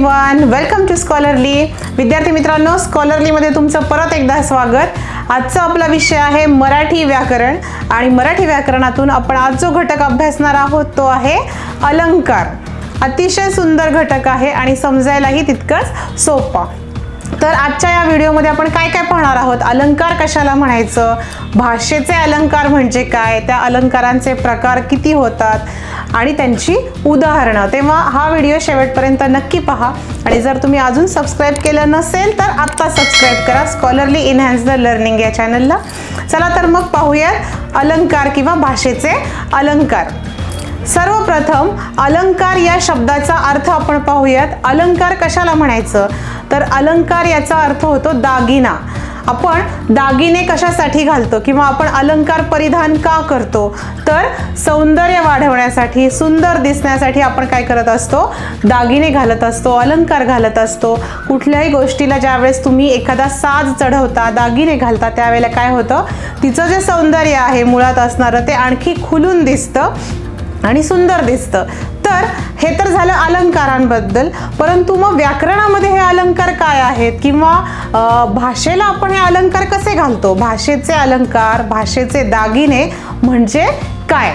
Everyone, welcome to scholarly. विद्यार्थी मित्रांनो, स्कॉलरलीमध्ये तुमचं परत एकदा स्वागत। आजचा आपला विषय आहे मराठी व्याकरण आणि मराठी व्याकरणातून आपण आज जो घटक अभ्यासणार आहोत तो आहे अलंकार। अतिशय सुंदर घटक आहे आणि समजायलाही तितकंच सोपा। तर आजच्या या व्हिडिओमध्ये आपण काय काय पाहणार आहोत, अलंकार कशाला म्हणायचं, भाषेचे अलंकार म्हणजे काय, त्या अलंकारांचे प्रकार किती होतात आणि त्यांची उदाहरणं। तेव्हा हा व्हिडिओ शेवटपर्यंत नक्की पहा आणि जर तुम्ही अजून सबस्क्राइब केलं नसेल तर आत्ता सबस्क्राइब करा स्कॉलरली एनहान्स द लर्निंग या चॅनलला। चला तर मग पाहूयात अलंकार किंवा भाषेचे अलंकार। सर्वप्रथम अलंकार या शब्दाचा अर्थ आपण पाहूयात। अलंकार कशाला म्हणायचं, तर अलंकार याचा अर्थ होतो दागिना। आपण दागिने कशासाठी घालतो किंवा आपण अलंकार परिधान का करतो, तर सौंदर्य वाढवण्यासाठी, सुंदर दिसण्यासाठी आपण काय करत असतो, दागिने घालत असतो, अलंकार घालत असतो। कुठल्याही गोष्टीला ज्यावेळेस तुम्ही एखादा साज चढवता, दागिने घालता, त्यावेळेला काय होतं, तिचं जे सौंदर्य आहे मुळात असणारं ते आणखी खुलून दिसतं आणि सुंदर दिसतं। तर हे तर झालं अलंकारांबद्दल, परंतु मग व्याकरणामध्ये हे अलंकार काय आहेत किंवा भाषेला आपण हे अलंकार कसे घालतो, भाषेचे अलंकार, भाषेचे दागिने म्हणजे काय।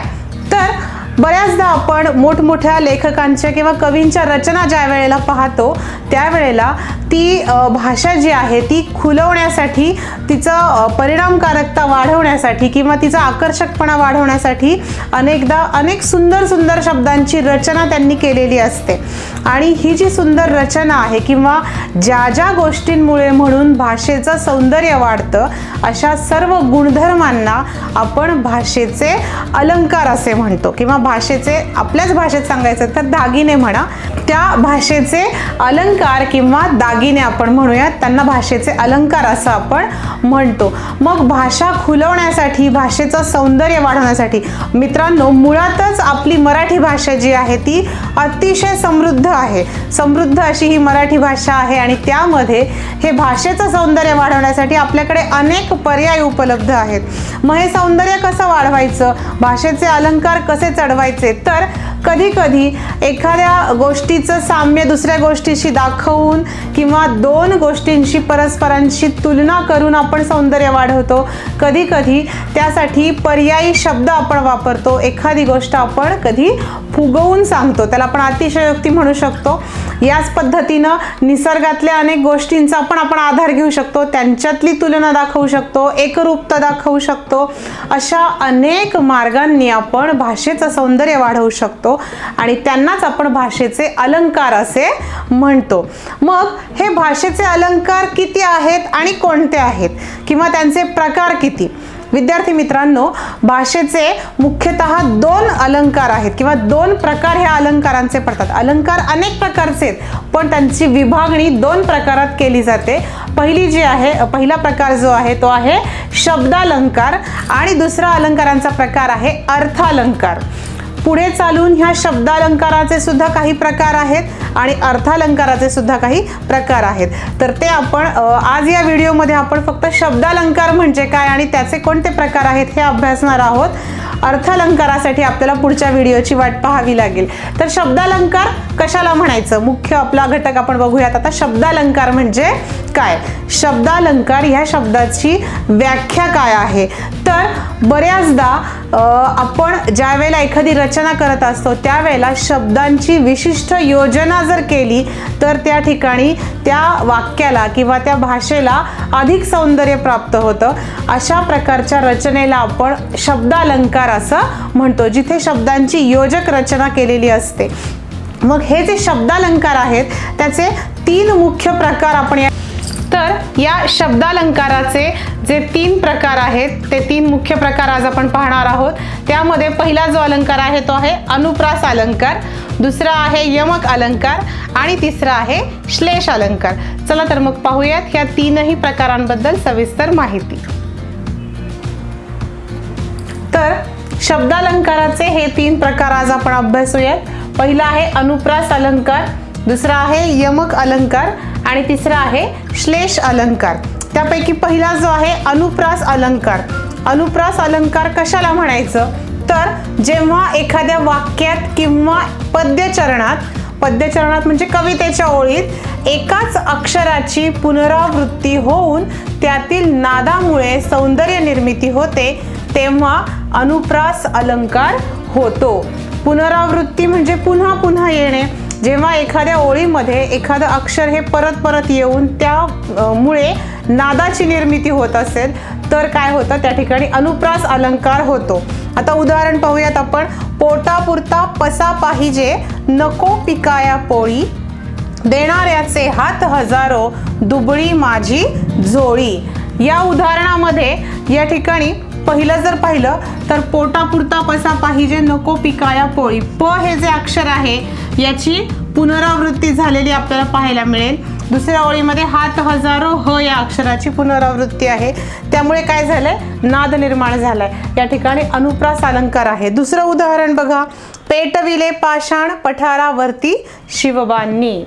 तर बऱ्याचदा आपण मोठमोठ्या लेखकांच्या किंवा कवींच्या रचना ज्या वेळेला पाहतो त्यावेळेला ती भाषा जी आहे ती खुलवण्यासाठी, तिचं परिणामकारकता वाढवण्यासाठी किंवा तिचा आकर्षकपणा वाढवण्यासाठी अनेकदा अनेक सुंदर सुंदर शब्दांची रचना त्यांनी केलेली असते। आणि ही जी सुंदर रचना आहे किंवा ज्या ज्या गोष्टींमुळे म्हणून भाषेचं सौंदर्य वाढतं अशा सर्व गुणधर्मांना आपण भाषेचे अलंकार असे म्हणतो किंवा भाषेचे, आपल्याच भाषेत सांगायचं तर दागिने म्हणा, त्या भाषेचे अलंकार किंवा दागिने आपण म्हणूयात, त्यांना भाषेचे अलंकार असं आपण म्हणतो। मग भाषा खुलवण्यासाठी, भाषेचं सौंदर्य वाढवण्यासाठी मित्रांनो, मुळातच आपली मराठी भाषा जी आहे ती अतिशय समृद्ध आहे। समृद्ध अशी ही मराठी भाषा आहे आणि त्यामध्ये हे भाषेचं सौंदर्य वाढवण्यासाठी आपल्याकडे अनेक पर्याय उपलब्ध आहेत। मग हे सौंदर्य कसं वाढवायचं, भाषेचे अलंकार कसे चढवायचे, तर कधी कधी एखाद्या गोष्टीचं साम्य दुसऱ्या गोष्टीशी दाखवून किंवा दोन गोष्टींशी परस्परांशी तुलना करून आपण सौंदर्य वाढवतो। कधी कधी त्यासाठी पर्यायी शब्द आपण वापरतो, एखादी गोष्ट आपण कधी फुगवून सांगतो, त्याला आपण अतिशयोक्ती म्हणू शकतो। याच पद्धतीनं निसर्गातल्या अनेक गोष्टींचा आपण आधार घेऊ शकतो, त्यांच्यातली तुलना दाखवू शकतो, एकरूपता दाखवू शकतो। अशा अनेक मार्गांनी आपण भाषेचं सौंदर्य वाढवू शकतो आणि त्यांनाच आपण भाषेचे अलंकार असे म्हणतो। मग हे भाषेचे अलंकार किती आहेत आणि कोणते आहेत किंवा त्यांचे प्रकार किती। विद्यार्थी मित्रांनो, भाषेचे मुख्यतः दोन अलंकार आहेत किंवा दोन प्रकार ह्या अलंकारांचे पडतात। अलंकार अनेक प्रकारचे आहेत पण त्यांची विभागणी दोन प्रकारात केली जाते। पहिला प्रकार जो आहे तो आहे शब्दालंकार आणि दुसरा अलंकारांचा प्रकार आहे अर्थालंकार। पुढे चालून ह्या शब्दालंकाराचे सुद्धा काही प्रकार आहेत आणि अर्थालंकाराचे सुद्धा काही प्रकार आहेत। तर ते आपण आज या व्हिडिओमध्ये आपण फक्त शब्दालंकार म्हणजे काय आणि त्याचे कोणते प्रकार आहेत हे अभ्यासणार आहोत। अर्थालंकारासाठी आपल्याला पुढच्या व्हिडिओची वाट पाहावी लागेल। तर शब्दालंकार कशाला म्हणायचं, मुख्य आपला घटक आपण बघूयात आता। शब्दालंकार म्हणजे काय, शब्दालंकार ह्या शब्दाची व्याख्या काय आहे, तर बऱ्याचदा आपण ज्या वेळेला एखादी रचना करत असतो त्यावेळेला शब्दांची विशिष्ट योजना जर केली तर त्या ठिकाणी त्या वाक्याला किंवा त्या भाषेला अधिक सौंदर्य प्राप्त होतं। अशा प्रकारच्या रचनेला आपण शब्दालंकार असं म्हणतो, जिथे शब्दांची योजक रचना केलेली असते। मग हे जे शब्दालंकार आहेत त्याचे तीन मुख्य प्रकार आपण तर या शब्दालंकाराचे जे तीन प्रकार आहेत ते तीन मुख्य प्रकार आज आपण पाहणार आहोत। त्यामध्ये पहिला जो अलंकार आहे तो आहे अनुप्रास अलंकार, दुसरा आहे यमक अलंकार आणि तिसरा आहे श्लेष अलंकार। चला तर मग पाहूयात ह्या तीनही प्रकारांबद्दल सविस्तर माहिती। तर शब्दालंकाराचे हे तीन प्रकार आज आपण अभ्यासूयात। पहिला आहे अनुप्रास अलंकार, दुसरा आहे यमक अलंकार आणि तिसरा आहे श्लेष अलंकार। त्यापैकी पहिला जो आहे अनुप्रास अलंकार। अनुप्रास अलंकार कशाला म्हणायचं, तर जेव्हा एखाद्या वाक्यात किंवा पद्यचरणात पद्यचरणात म्हणजे कवितेच्या ओळीत एकाच अक्षराची पुनरावृत्ती होऊन त्यातील नादामुळे सौंदर्य निर्मिती होते तेव्हा अनुप्रास अलंकार होतो. पुनरावृत्ती म्हणजे पुन्हा पुन्हा येणे. जेव्हा एखाद्या ओळीमध्ये एखादं अक्षर हे परत परत येऊन त्यामुळे नादाची निर्मिती होत असेल तर काय होतं, त्या ठिकाणी अनुप्रास अलंकार होतो. आता उदाहरण पाहूयात आपण. पोटापुरता पसा पाहिजे नको पिकाया पोळी, देणाऱ्याचे हात हजारो दुबळी माझी झोळी. या उदाहरणामध्ये या ठिकाणी पहिलं जर पाहिलं तर पोटापुरता पसा पाहिजे नको पिकाया पोळी, प हे जे अक्षर आहे याची पुनरावृत्ती झालेली आपल्याला पाहायला मिळेल. दुसऱ्या ओळीमध्ये हात हजारो ह या अक्षराची पुनरावृत्ती आहे, त्यामुळे काय झालंय, नाद निर्माण झालाय. या ठिकाणी अनुप्रास अलंकार आहे. दुसरं उदाहरण बघा. पेटविले पाषाण पठारावरती शिवबांनी.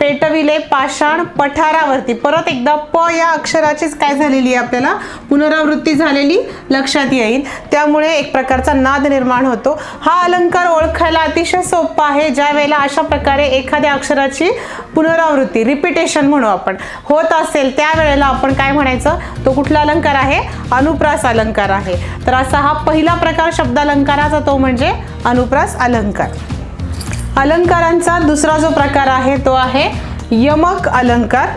पेटविले पाषाण पठारावरती, परत एकदा प या अक्षराचीच काय झालेली आहे, आपल्याला पुनरावृत्ती झालेली लक्षात येईल. त्यामुळे एक प्रकारचा नाद निर्माण होतो. हा अलंकार ओळखायला अतिशय सोपा आहे. ज्या वेळेला अशा प्रकारे एखाद्या अक्षराची पुनरावृत्ती, रिपिटेशन म्हणू आपण, होत असेल त्यावेळेला आपण काय म्हणायचं, तो कुठला अलंकार आहे, अनुप्रास अलंकार आहे. तर असा हा पहिला प्रकार शब्दालंकाराचा, तो म्हणजे अनुप्रास अलंकार. अलंकारांचा दुसरा जो प्रकार आहे तो आहे यमक अलंकार.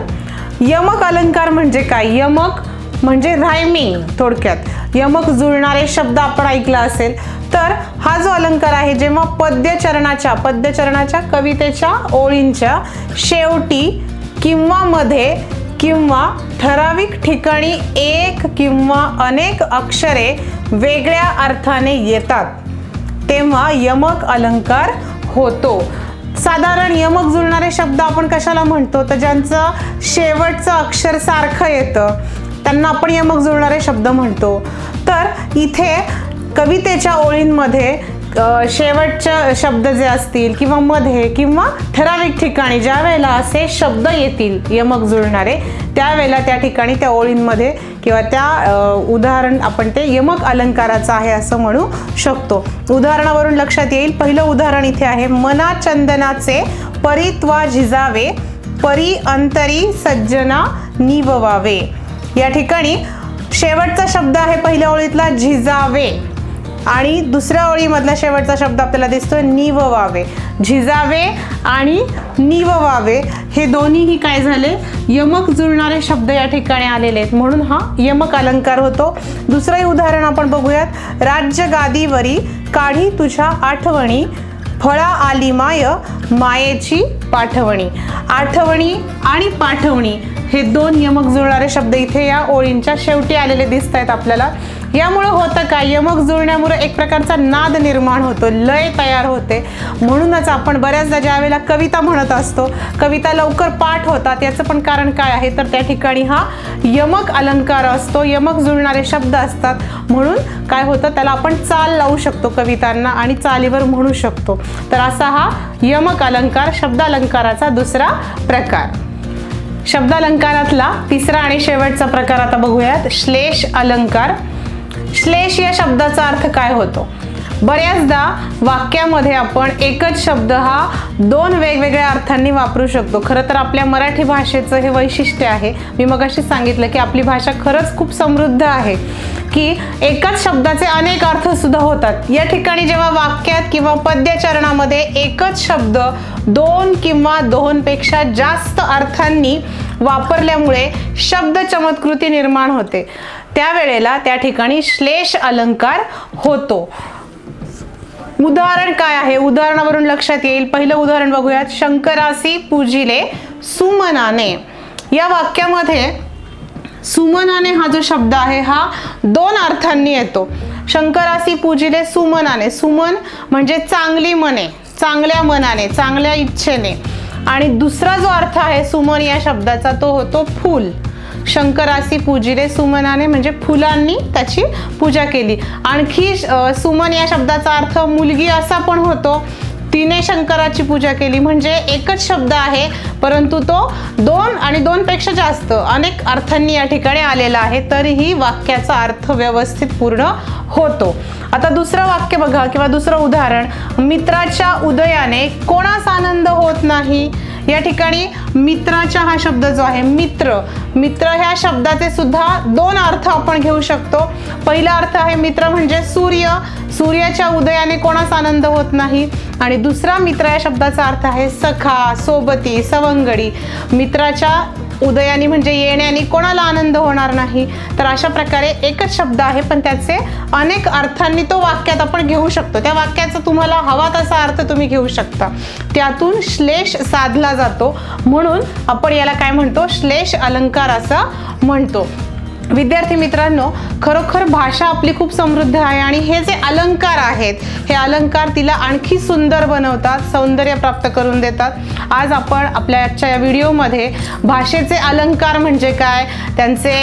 यमक अलंकार म्हणजे काय, यमक म्हणजे रायमिंग. थोडक्यात यमक जुळणारे शब्द आपण ऐकला असेल तर हा जो अलंकार आहे, जेव्हा पद्यचरणाच्या कवितेच्या ओळींच्या शेवटी किंवा मध्ये किंवा ठराविक ठिकाणी एक किंवा अनेक अक्षरे वेगळ्या अर्थाने येतात तेव्हा यमक अलंकार होतो. साधारण यमक जुळणारे शब्द आपण कशाला म्हणतो, तर ज्यांचं शेवटचं अक्षर सारखं येतं त्यांना आपण यमक जुळणारे शब्द म्हणतो. तर इथे कवितेच्या ओळींमध्ये शेवटचे शब्द जे असतील किंवा मध्ये किंवा ठराविक ठिकाणी ज्या वेळेला असे शब्द येतील यमक जुळणारे, त्यावेळेला त्या ठिकाणी त्या ओळींमध्ये किंवा त्या उदाहरण आपण ते यमक अलंकाराचं आहे असं म्हणू शकतो. उदाहरणावरून लक्षात येईल. पहिलं उदाहरण इथे आहे. मना चंदनाचे परित्वा झिजावे, परी अंतरी सज्जना निववावे. या ठिकाणी शेवटचा शब्द आहे पहिल्या ओळीतला झिजावे आणि दुसऱ्या ओळीमधला शेवटचा शब्द आपल्याला दिसतोय निववावे. झिजावे आणि निववावे हे दोन्हीही काय झाले, यमक जुळणारे शब्द या ठिकाणी आलेले आहेत, म्हणून हा यमक अलंकार होतो. दुसरंही उदाहरण आपण बघूयात. राज्य गादीवरी काढी तुझ्या आठवणी, फळा आली माय मायेची पाठवणी. आठवणी आणि पाठवणी हे दोन यमक जुळणारे शब्द इथे या ओळींच्या शेवटी आलेले दिसत आहेत आपल्याला. यामुळे होतं काय, यमक जुळण्यामुळे एक प्रकारचा नाद निर्माण होतो, लय तयार होते. म्हणूनच आपण बऱ्याचदा ज्या वेळेला कविता म्हणत असतो, कविता लवकर पाठ होतात. याचं पण कारण काय आहे, तर त्या ठिकाणी हा यमक अलंकार असतो, यमक जुळणारे शब्द असतात. म्हणून काय होतं, त्याला आपण चाल लावू शकतो कवितांना आणि चालीवर म्हणू शकतो. तर असा हा यमक अलंकार शब्दालंकाराचा दुसरा प्रकार. शब्दालंकारातला तिसरा आणि शेवटचा प्रकार आता बघूयात. श्लेष अलंकार. श्लेष या शब्दाचा अर्थ काय होतो, बऱ्याचदा वाक्यामध्ये आपण एकच शब्द हा दोन वेगवेगळ्या अर्थांनी वापरू शकतो. खरं तर आपल्या मराठी भाषेचं हे वैशिष्ट्य आहे. मी मगाशी सांगितलं की आपली भाषा खरंच खूप समृद्ध आहे की एकाच शब्दाचे अनेक अर्थ सुद्धा होतात. या ठिकाणी जेव्हा वाक्यात किंवा पद्यचरणामध्ये एकच शब्द दोन किंवा दोनपेक्षा जास्त अर्थांनी वापरल्यामुळे शब्द चमत्कृती निर्माण होते, त्यावेळेला त्या ठिकाणी श्लेष अलंकार होतो. उदाहरण काय आहे, उदाहरणावरून लक्षात येईल. पहिलं उदाहरण बघूयात. शंकरासी पूजिले सुमनाने. या वाक्यामध्ये सुमनाने हा जो शब्द आहे हा दोन अर्थांनी येतो. शंकरासी पूजिले सुमनाने. सुमन म्हणजे चांगली मने, चांगल्या मनाने, चांगल्या इच्छेने. आणि दुसरा जो अर्थ आहे सुमन या शब्दाचा तो होतो फूल. शंकरासी पूजिले सुमनाने म्हणजे फुलांनी त्याची पूजा केली. आणखी सुमन या शब्दाचा अर्थ मुलगी असा पण होतो. तिने शंकराची पूजा केली म्हणजे एकच शब्द आहे परंतु तो दोन आणि दोनपेक्षा जास्त अनेक अर्थांनी या ठिकाणी आलेला आहे, तरीही वाक्याचा अर्थ व्यवस्थित पूर्ण होतो. आता दुसरं वाक्य बघा किंवा दुसरं उदाहरण, मित्राच्या उदयाने कोणास आनंद होत नाही. या ठिकाणी मित्राच्या हा शब्द जो आहे मित्र, मित्र ह्या शब्दाचे सुद्धा दोन अर्थ आपण घेऊ शकतो. पहिला अर्थ आहे मित्र म्हणजे सूर्य, सूर्याच्या उदयाने कोणास आनंद होत नाही. आणि दुसरा मित्र या शब्दाचा अर्थ आहे सखा, सोबती, सवंगडी. मित्राच्या उदयाने म्हणजे येण्याने कोणाला आनंद होणार नाही. तर अशा प्रकारे एकच शब्द आहे पण त्याचे अनेक अर्थांनी तो वाक्यात आपण घेऊ शकतो. त्या वाक्याचा तुम्हाला हवा तसा अर्थ तुम्ही घेऊ शकता. त्यातून श्लेष साधला जातो म्हणून आपण याला काय म्हणतो, श्लेष अलंकार असं म्हणतो. विद्यार्थी मित्रांनो, खरोखर भाषा आपली खूप समृद्ध आहे आणि हे जे अलंकार आहेत हे अलंकार तिला आणखी सुंदर बनवतात, सौंदर्य प्राप्त करून देतात. आज आपण आपल्या आजच्या या व्हिडिओमध्ये भाषेचे अलंकार म्हणजे काय, त्यांचे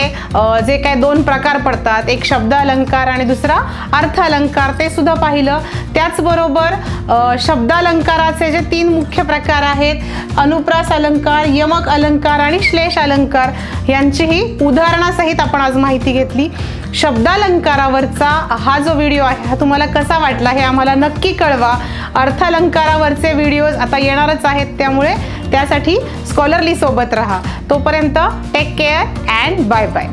जे काय दोन प्रकार पडतात, एक शब्द अलंकार आणि दुसरा अर्थ अलंकार, ते सुद्धा पाहिलं. त्याचबरोबर शब्दालंकाराचे जे तीन मुख्य प्रकार आहेत, अनुप्रास अलंकार, यमक अलंकार आणि श्लेष अलंकार, यांचीही उदाहरणासहित आपण आज माहिती घेतली. शब्दालंकारावरचा हा जो व्हिडिओ आहे हा तुम्हाला कसा वाटला हे आम्हाला नक्की कळवा. अर्थालंकारावरचे व्हिडिओज आता येणारच आहेत, त्यामुळे त्यासाठी स्कॉलरली सोबत राहा. तोपर्यंत take care and bye bye.